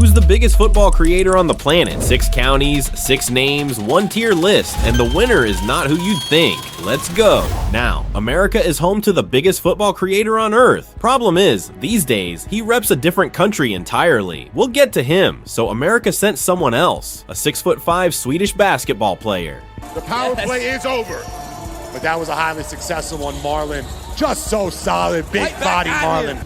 Who's the biggest football creator on the planet? 6 counties, 6 names, 1 tier list, and the winner is not who you'd think. Let's go. Now, America is home to the biggest football creator on earth. Problem is, these days, he reps a different country entirely. We'll get to him, so America sent someone else, a 6'5" Swedish basketball player. The power play is over, but that was a highly successful one, Marlin. Just so solid, big body Marlin.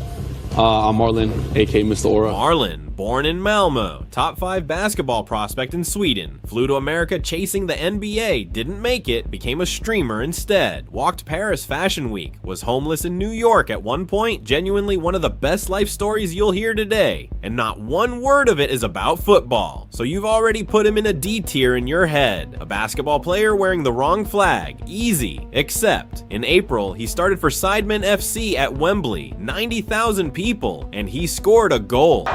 I'm Marlin, aka Mr. Aura. Marlin, born in Malmo, top 5 basketball prospect in Sweden, flew to America chasing the NBA, didn't make it, became a streamer instead, walked Paris Fashion Week, was homeless in New York at one point, genuinely one of the best life stories you'll hear today, and not one word of it is about football. So you've already put him in a D tier in your head, a basketball player wearing the wrong flag, easy, except in April he started for Sidemen FC at Wembley, 90,000 people, and he scored a goal.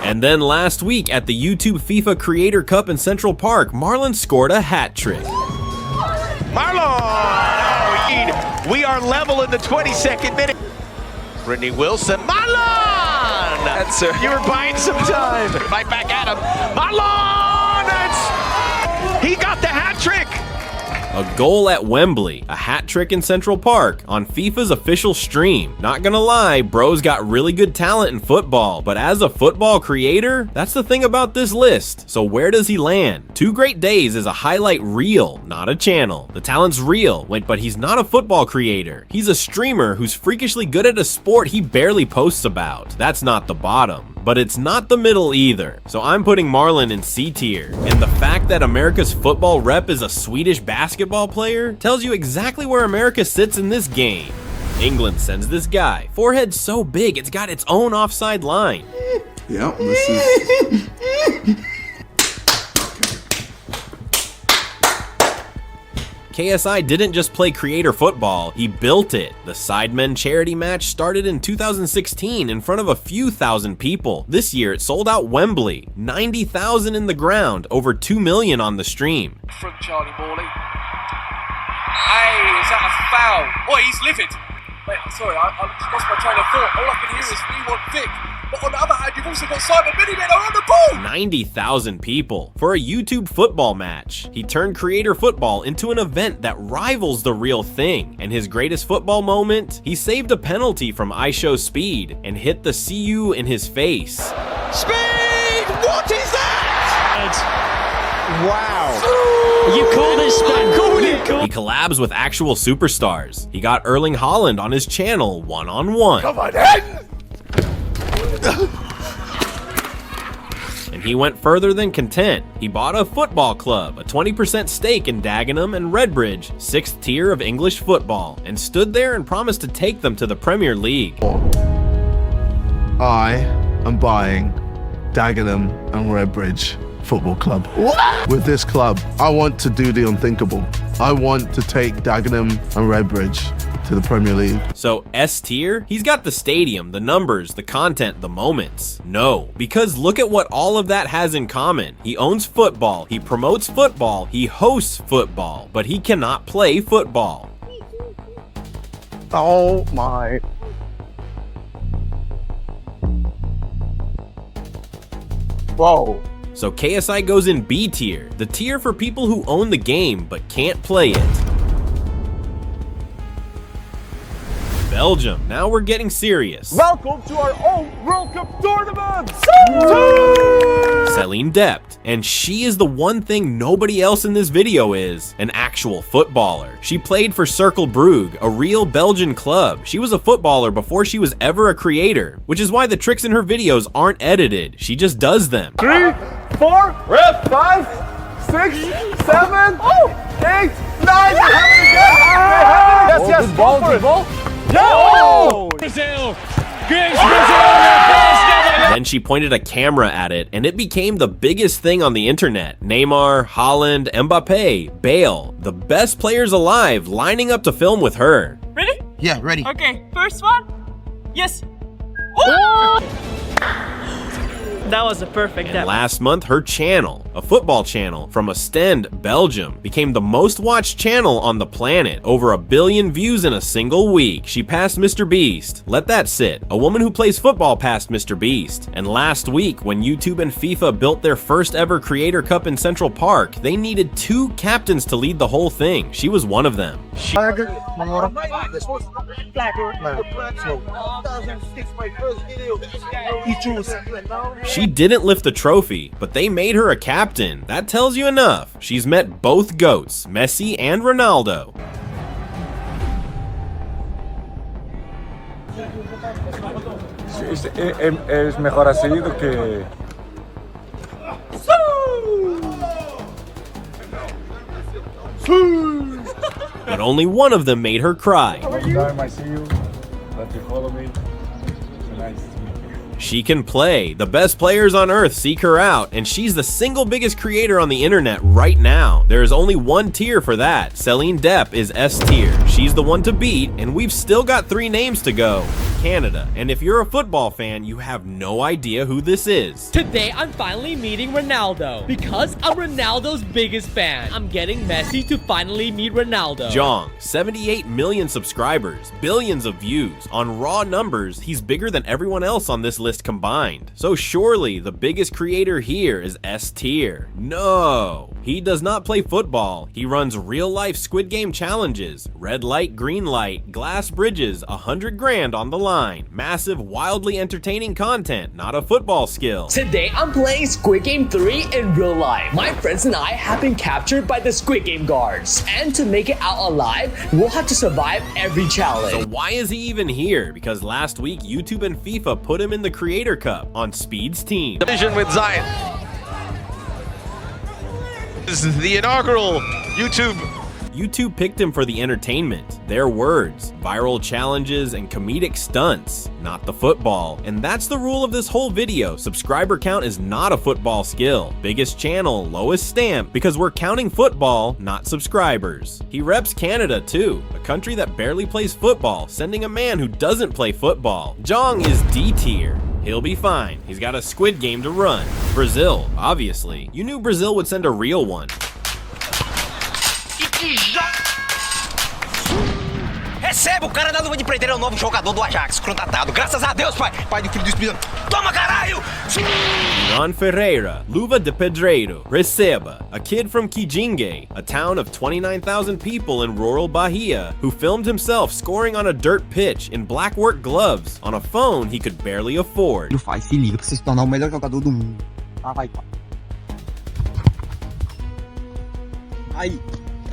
And then last week at the YouTube FIFA Creator Cup in Central Park, Marlin scored a hat trick. Marlin! Oh, we are level in the 22nd minute. Brittany Wilson, Marlin! That's you were buying some time. Right back at him. Marlin! He got the hat trick! A goal at Wembley, a hat trick in Central Park, on FIFA's official stream. Not gonna lie, bro's got really good talent in football, but as a football creator, that's the thing about this list. So where does he land? 2 Great Days is a highlight reel, not a channel. The talent's real, but he's not a football creator. He's a streamer who's freakishly good at a sport he barely posts about. That's not the bottom. But it's not the middle either. So I'm putting Marlin in C tier. And the fact that America's football rep is a Swedish basketball player tells you exactly where America sits in this game. England sends this guy. Forehead so big, it's got its own offside line. Yep, this is... KSI didn't just play creator football, he built it. The Sidemen charity match started in 2016 in front of a few thousand people. This year it sold out Wembley, 90,000 in the ground, over 2 million on the stream. From Charlie Morley. Hey, is that a foul? Oh, he's livid. Wait, sorry, I lost my train of thought. All I can hear is we want Vic. But on the other hand, you've also got Simon Miniman on the ball! 90,000 people for a YouTube football match. He turned creator football into an event that rivals the real thing. And his greatest football moment? He saved a penalty from IShowSpeed and hit the CU in his face. Speed! What is that? Wow. You call this spin? He collabs with actual superstars. He got Erling Haaland on his channel one-on-one. Come on, Ed! And he went further than content. He bought a football club, a 20% stake in Dagenham and Redbridge, 6th tier of English football, and stood there and promised to take them to the Premier League. I am buying Dagenham and Redbridge Football Club. What? With this club, I want to do the unthinkable. I want to take Dagenham and Redbridge to the Premier League. So S tier? He's got the stadium, the numbers, the content, the moments. No, because look at what all of that has in common. He owns football, he promotes football, he hosts football, but he cannot play football. Oh my. Whoa. So KSI goes in B tier, the tier for people who own the game but can't play it. Belgium. Now we're getting serious. Welcome to our own World Cup tournament! Celine Dept. And she is the one thing nobody else in this video is, an actual footballer. She played for Cercle Brugge, a real Belgian club. She was a footballer before she was ever a creator, which is why the tricks in her videos aren't edited. She just does them. 3, 4, 5, 6, 7, 8, 9. Yes, ball. No! Brazil! Gives Brazil their first ever. Then she pointed a camera at it, and it became the biggest thing on the internet. Neymar, Haaland, Mbappe, Bale, the best players alive lining up to film with her. Ready? Yeah, ready. Okay, first one. Yes. Oh! That was a perfect And last month, her channel, a football channel from Ostend, Belgium, became the most watched channel on the planet. Over 1 billion views in a single week. She passed MrBeast. Let that sit. A woman who plays football passed MrBeast. And last week, when YouTube and FIFA built their first ever Creator Cup in Central Park, they needed 2 captains to lead the whole thing. She was one of them. She didn't lift the trophy, but they made her a captain. That tells you enough. She's met both GOATs, Messi and Ronaldo. Es mejor así do que... But only one of them made her cry. Every time I see you, that you follow me, it's nice to meet you. She can play. The best players on earth seek her out, and she's the single biggest creator on the internet right now. There is only one tier for that. Celine Dept is S tier. She's the one to beat, and we've still got 3 names to go. Canada. And if you're a football fan, you have no idea who this is. Today, I'm finally meeting Ronaldo. Because I'm Ronaldo's biggest fan. I'm getting Messi to finally meet Ronaldo. Zhong, 78 million subscribers, billions of views. On raw numbers, he's bigger than everyone else on this list combined. So surely, the biggest creator here is S tier. No! He does not play football. He runs real-life Squid Game challenges. Red light, green light, glass bridges, 100 grand on the line. Massive, wildly entertaining content, not a football skill. Today, I'm playing Squid Game 3 in real life. My friends and I have been captured by the Squid Game guards. And to make it out alive, we'll have to survive every challenge. So why is he even here? Because last week, YouTube and FIFA put him in the Creator Cup on Speed's team. Division with Zion. This is the inaugural YouTube picked him for the entertainment, their words, viral challenges, and comedic stunts, not the football. And that's the rule of this whole video. Subscriber count is not a football skill. Biggest channel, lowest stamp, because we're counting football, not subscribers. He reps Canada too, a country that barely plays football, sending a man who doesn't play football. Zhong is D tier. He'll be fine. He's got a Squid Game to run. Brazil, obviously. You knew Brazil would send a real one. Receba, o cara da Luva de Pedreiro é o novo jogador do Ajax, contratado. Graças a Deus, pai. Pai do Filho do Espírito. Toma, caralho! Luva de Pedreiro, receba, a kid from Kijingue, a town of 29,000 people in rural Bahia, who filmed himself scoring on a dirt pitch in black work gloves on a phone he could barely afford. Filho, faz, se liga pra você se tornar o melhor jogador do mundo. Ah, vai, pai. Aí,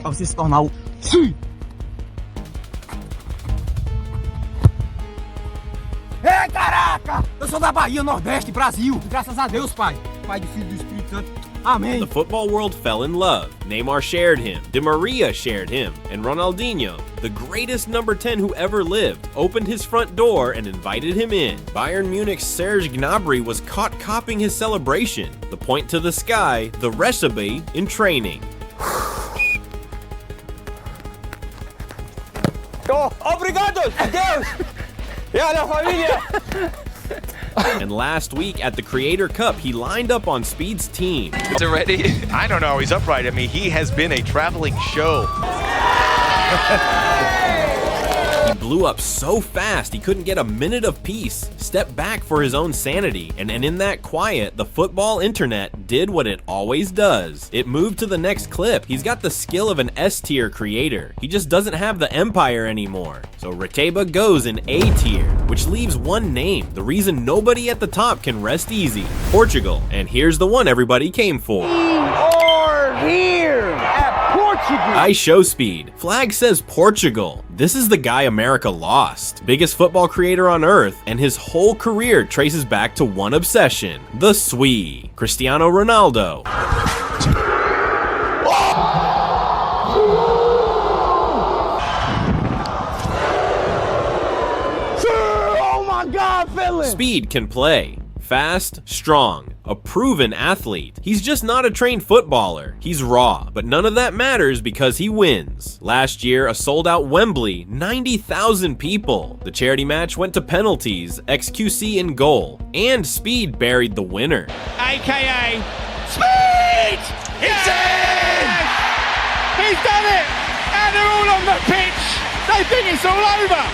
pra você se tornar o... Sim! Ei, caraca! Eu sou da Bahia, Nordeste, Brasil. Graças a Deus, pai. Pai do Filho do Espírito Santo. Amém. The football world fell in love. Neymar shared him. Di Maria shared him. And Ronaldinho, the greatest number 10 who ever lived, opened his front door and invited him in. Bayern Munich's Serge Gnabry was caught copying his celebration. The point to the sky, the receba in training. Oh, obrigado, Deus! And last week at the Creator Cup, he lined up on Speed's team. Is it ready? I don't know. He's upright. I mean, he has been a traveling show. He blew up so fast he couldn't get a minute of peace. Stepped back for his own sanity. And in that quiet, the football internet did what it always does. It moved to the next clip. He's got the skill of an S-tier creator. He just doesn't have the empire anymore. So receba goes in A tier, which leaves one name, the reason nobody at the top can rest easy. Portugal. And here's the one everybody came for. Or here at Portugal. IShowSpeed. Flag says Portugal. This is the guy America lost. Biggest football creator on earth, and his whole career traces back to one obsession, the Swede, Cristiano Ronaldo. Oh my God, Philip! Speed can play. Fast, strong, a proven athlete. He's just not a trained footballer. He's raw, but none of that matters because he wins. Last year, a sold-out Wembley, 90,000 people. The charity match went to penalties, XQC in goal, and Speed buried the winner. AKA Speed! It's in! He's done it! And they're all on the pitch! They think it's all over!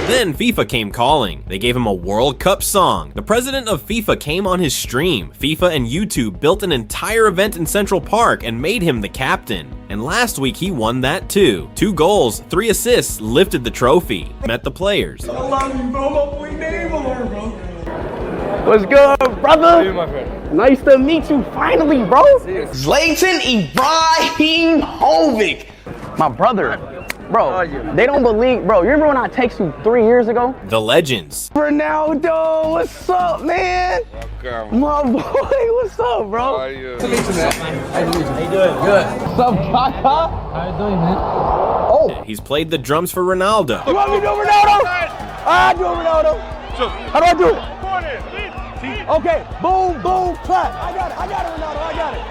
Then FIFA came calling. They gave him a World Cup song. The president of FIFA came on his stream. FIFA and YouTube built an entire event in Central Park and made him the captain. And last week he won that too. 2 goals, 3 assists, lifted the trophy. Met the players. I love you, bro. My boy name alone, bro. What's good, brother? You, my friend. Nice to meet you finally, bro. Zlatan Ibrahimovic. My brother. Bro, they don't believe, bro. You remember when I texted you 3 years ago? The legends. Ronaldo, what's up, man? Welcome. My boy, what's up, bro? How are you? How you doing? Good. What's up, Kaka? How you doing, man? Oh. He's played the drums for Ronaldo. You want me to do Ronaldo? I do Ronaldo. How do I do it? Okay, boom, boom, clap. I got it, Ronaldo, I got it.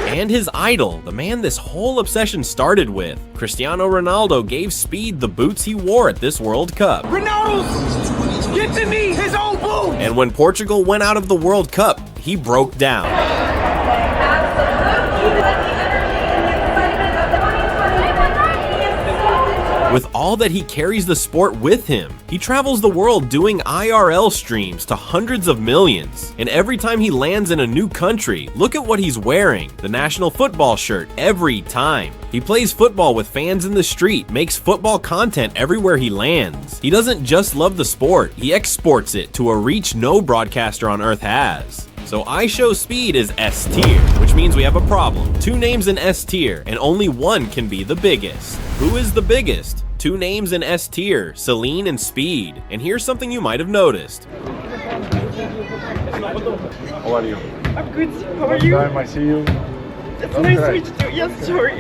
And his idol, the man this whole obsession started with. Cristiano Ronaldo gave Speed the boots he wore at this World Cup. Ronaldo, get to me, his own boots. And when Portugal went out of the World Cup, he broke down. With all that he carries the sport with him, he travels the world doing IRL streams to hundreds of millions. And every time he lands in a new country, look at what he's wearing, the national football shirt every time. He plays football with fans in the street, makes football content everywhere he lands. He doesn't just love the sport, he exports it to a reach no broadcaster on earth has. So IShowSpeed is S tier, which means we have a problem. 2 names in S tier, and only one can be the biggest. Who is the biggest? 2 names in S tier, Celine and Speed. And here's something you might have noticed. How are you? I'm good. How are you? First time I see you. It's nice to meet you. Yes, sure.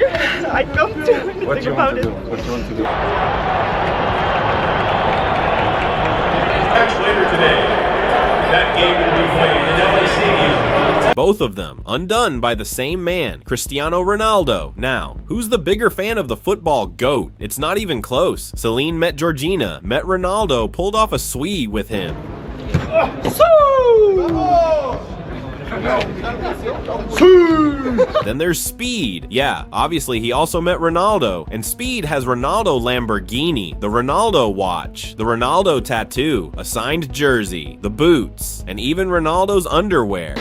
I can't do anything about it. What you want to do? Match later today. That game will be played in LA Stadium. Both of them undone by the same man, Cristiano Ronaldo. Now, who's the bigger fan of the football GOAT? It's not even close. Celine met Georgina, met Ronaldo, pulled off a swee with him. Then there's Speed. Yeah, obviously he also met Ronaldo, and Speed has Ronaldo Lamborghini, the Ronaldo watch, the Ronaldo tattoo, a signed jersey, the boots, and even Ronaldo's underwear.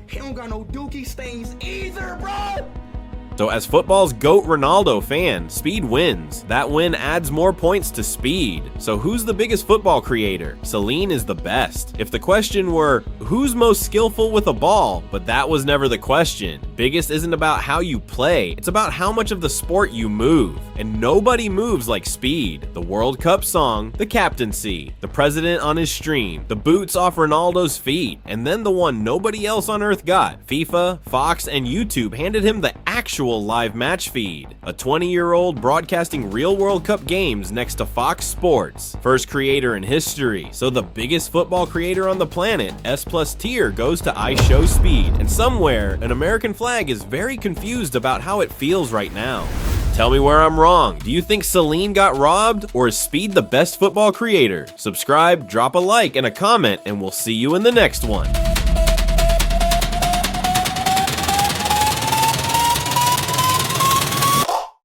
He don't got no dookie stains either, bro. So as football's GOAT Ronaldo fan, Speed wins. That win adds more points to Speed. So who's the biggest football creator? Celine is the best. If the question were, who's most skillful with a ball? But that was never the question. Biggest isn't about how you play, it's about how much of the sport you move. And nobody moves like Speed. The World Cup song, the captaincy, the president on his stream, the boots off Ronaldo's feet, and then the one nobody else on earth got. FIFA, Fox, and YouTube handed him the actual live match feed. A 20-year-old broadcasting real World Cup games next to Fox Sports. First creator in history. So the biggest football creator on the planet, S+ tier, goes to IShowSpeed. And somewhere, an American flag is very confused about how it feels right now. Tell me where I'm wrong. Do you think Celine got robbed, or is Speed the best football creator? Subscribe, drop a like, and a comment, and we'll see you in the next one.